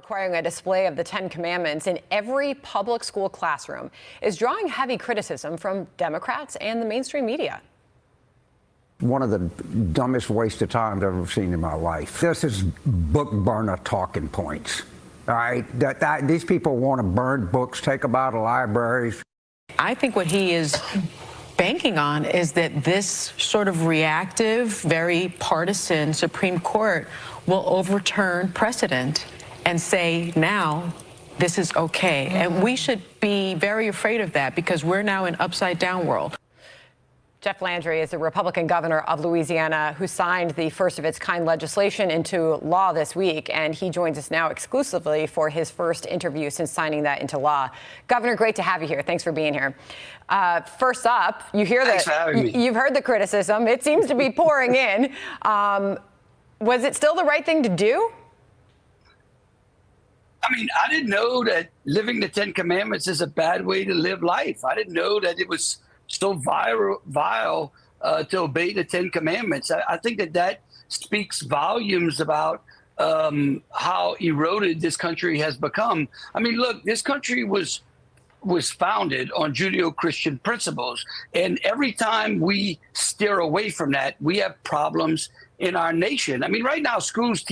requiring a display of the Ten Commandments in every public school classroom is drawing heavy criticism from Democrats and the mainstream media. One of the dumbest waste of time I've ever seen in my life. This is book burner talking points. All right, these people want to burn books, take them out of libraries. I think what he is banking on is that this sort of reactive, very partisan Supreme Court will overturn precedent and say, now this is okay. And we should be very afraid of that because we're now in an upside down world. Jeff Landry is the Republican governor of Louisiana who signed the first of its kind legislation into law this week, and he joins us now exclusively for his first interview since signing that into law. Governor, great to have you here. Thanks for being here. First up, you've heard the criticism. It seems to be pouring in. Was it still the right thing to do? I mean, I didn't know that living the Ten Commandments is a bad way to live life. I didn't know that it was so vile to obey the Ten Commandments. I think that speaks volumes about how eroded this country has become. I mean, look, this country was founded on Judeo-Christian principles. And every time we steer away from that, we have problems in our nation. I mean, right now, schools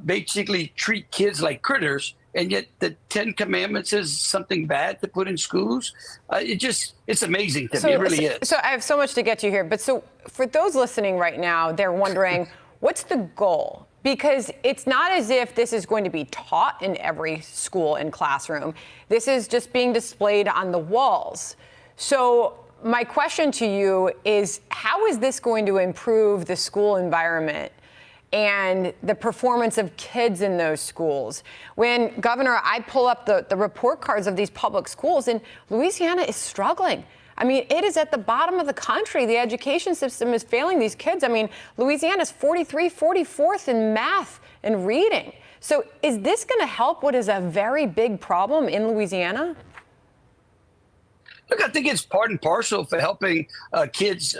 basically treat kids like critters. And yet the Ten Commandments is something bad to put in schools. It's amazing to me. It really is. So I have so much to get to here. But so for those listening right now, they're wondering, what's the goal? Because it's not as if this is going to be taught in every school and classroom. This is just being displayed on the walls. So my question to you is, how is this going to improve the school environment and the performance of kids in those schools? When, Governor, I pull up the report cards of these public schools, and Louisiana is struggling. I mean, it is at the bottom of the country. The education system is failing these kids. I mean, Louisiana's 44th in math and reading. So is this going to help what is a very big problem in Louisiana? Look, I think it's part and parcel for helping kids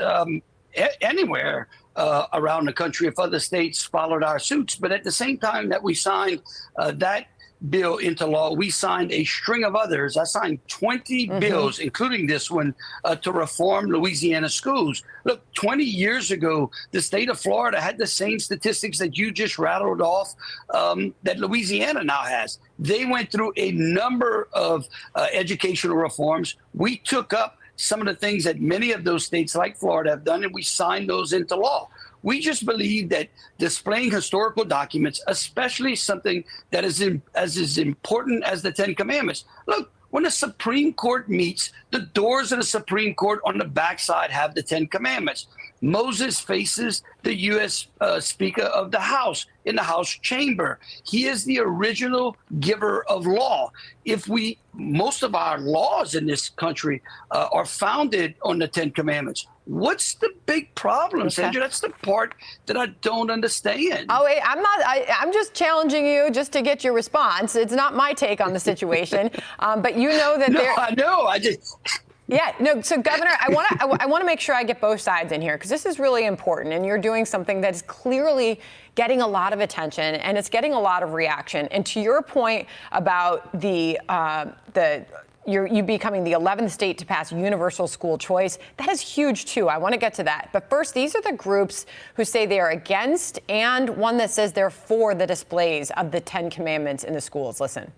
anywhere around the country if other states followed our suits. But at the same time that we signed that bill into law, we signed a string of others. I signed 20 bills, including this one, to reform Louisiana schools. Look, 20 years ago, the state of Florida had the same statistics that you just rattled off that Louisiana now has. They went through a number of educational reforms. We took up some of the things that many of those states like Florida have done, and we signed those into law. We just believe that displaying historical documents, especially something that is as important as the Ten Commandments. Look, when the Supreme Court meets, the doors of the Supreme Court on the backside have the Ten Commandments. Moses faces the U.S. Speaker of the House in the House chamber. He is the original giver of law. Most of our laws in this country are founded on the Ten Commandments. What's the big problem, Sandra? That's the part that I don't understand. Oh, wait, I'm just challenging you just to get your response. It's not my take on the situation, but you know that I know. Yeah, no. So, Governor, I want to make sure I get both sides in here because this is really important, and you're doing something that's clearly getting a lot of attention and it's getting a lot of reaction. And to your point about you becoming the 11th state to pass universal school choice, that is huge too. I want to get to that. But first, these are the groups who say they are against and one that says they're for the displays of the Ten Commandments in the schools. Listen.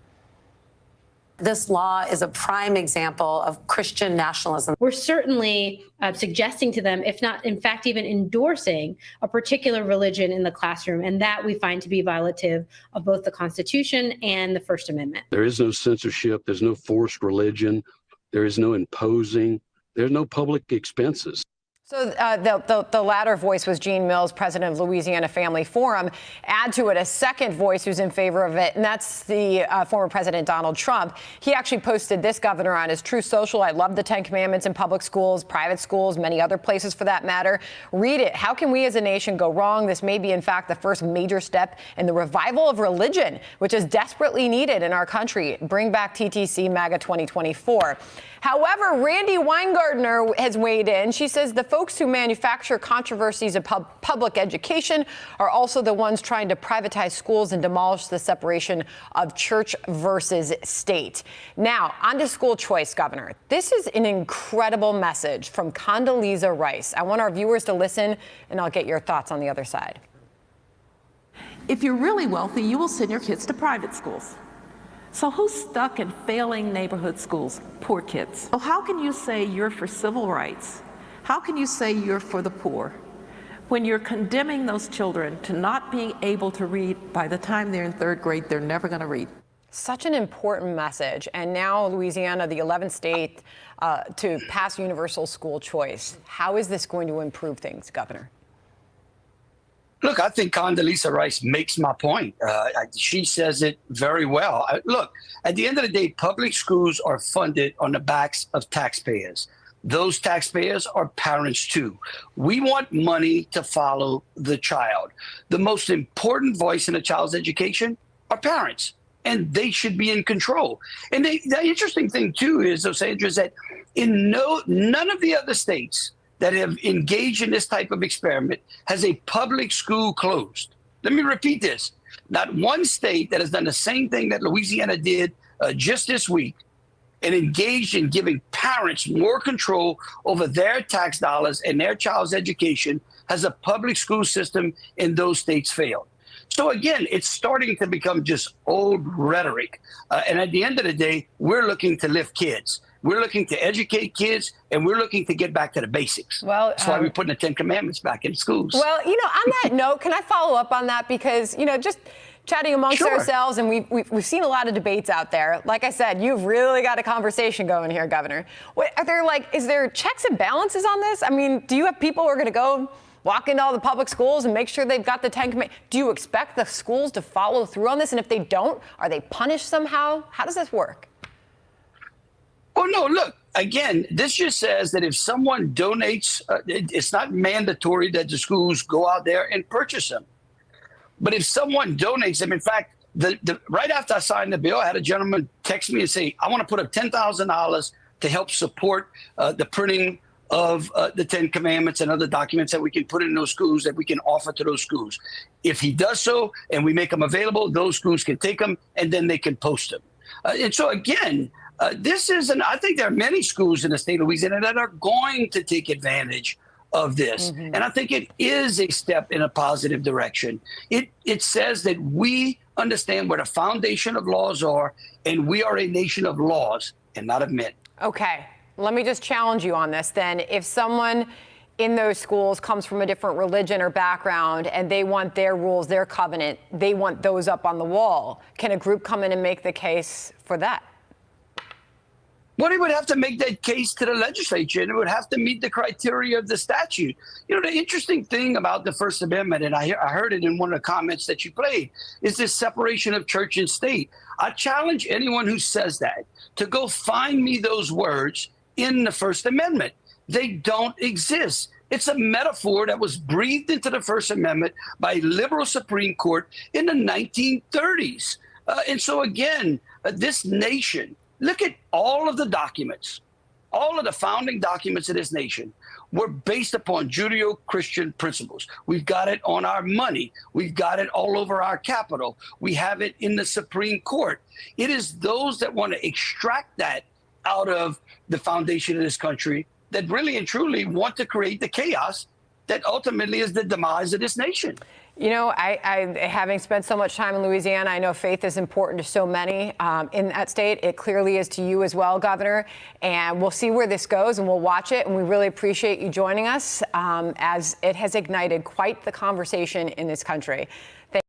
This law is a prime example of Christian nationalism. We're certainly suggesting to them, if not, in fact, even endorsing a particular religion in the classroom, and that we find to be violative of both the Constitution and the First Amendment. There is no censorship. There's no forced religion. There is no imposing. There's no public expenses. So the latter voice was Gene Mills, president of Louisiana Family Forum. Add to it a second voice who's in favor of it, and that's the former President Donald Trump. He actually posted this, Governor, on his Truth Social. I love the Ten Commandments in public schools, private schools, many other places for that matter. Read it. How can we as a nation go wrong? This may be, in fact, the first major step in the revival of religion, which is desperately needed in our country. Bring back TTC MAGA 2024. However, Randi Weingartner has weighed in. She says the folks who manufacture controversies of public education are also the ones trying to privatize schools and demolish the separation of church versus state. Now, on to school choice, Governor. This is an incredible message from Condoleezza Rice. I want our viewers to listen, and I'll get your thoughts on the other side. If you're really wealthy, you will send your kids to private schools. So who's stuck in failing neighborhood schools? Poor kids. So how can you say you're for civil rights? How can you say you're for the poor when you're condemning those children to not being able to read? By the time they're in third grade, they're never going to read. Such an important message. And now Louisiana, the 11th state to pass universal school choice. How is this going to improve things, Governor? Look, I think Condoleezza Rice makes my point. She says it very well. Look, at the end of the day, public schools are funded on the backs of taxpayers. Those taxpayers are parents too. We want money to follow the child. The most important voice in a child's education are parents, and they should be in control. And the interesting thing too is, Osandra, is that in none of the other states that have engaged in this type of experiment has a public school closed. Let me repeat this. Not one state that has done the same thing that Louisiana did just this week and engaged in giving parents more control over their tax dollars and their child's education has a public school system in those states failed. So again, it's starting to become just old rhetoric. And at the end of the day, we're looking to lift kids. We're looking to educate kids, and we're looking to get back to the basics. Well, that's why we're putting the 10 Commandments back in schools. Well, on that note, can I follow up on that? Because, just chatting amongst ourselves, and we've seen a lot of debates out there. Like I said, you've really got a conversation going here, Governor. Is there checks and balances on this? I mean, do you have people who are going to go walk into all the public schools and make sure they've got the 10 Commandments? Do you expect the schools to follow through on this? And if they don't, are they punished somehow? How does this work? Well, no, look, again, this just says that if someone donates, it's not mandatory that the schools go out there and purchase them. But if someone donates them, in fact, right after I signed the bill, I had a gentleman text me and say, I want to put up $10,000 to help support the printing of the 10 Commandments and other documents that we can put in those schools that we can offer to those schools. If he does so and we make them available, those schools can take them and then they can post them. And so, again, I think there are many schools in the state of Louisiana that are going to take advantage of this. Mm-hmm. And I think it is a step in a positive direction. It says that we understand where the foundation of laws are, and we are a nation of laws and not of men. Okay, let me just challenge you on this then. If someone in those schools comes from a different religion or background and they want their rules, their covenant, they want those up on the wall, can a group come in and make the case for that? Well, it would have to make that case to the legislature, and it would have to meet the criteria of the statute. The interesting thing about the First Amendment, and I heard it in one of the comments that you played, is this separation of church and state. I challenge anyone who says that to go find me those words in the First Amendment. They don't exist. It's a metaphor that was breathed into the First Amendment by a liberal Supreme Court in the 1930s. And so, again, this nation, look at all of the documents, all of the founding documents of this nation were based upon Judeo-Christian principles. We've got it on our money. We've got it all over our Capitol. We have it in the Supreme Court. It is those that want to extract that out of the foundation of this country that really and truly want to create the chaos that ultimately is the demise of this nation. I having spent so much time in Louisiana, I know faith is important to so many in that state. It clearly is to you as well, Governor. And we'll see where this goes, and we'll watch it. And we really appreciate you joining us as it has ignited quite the conversation in this country.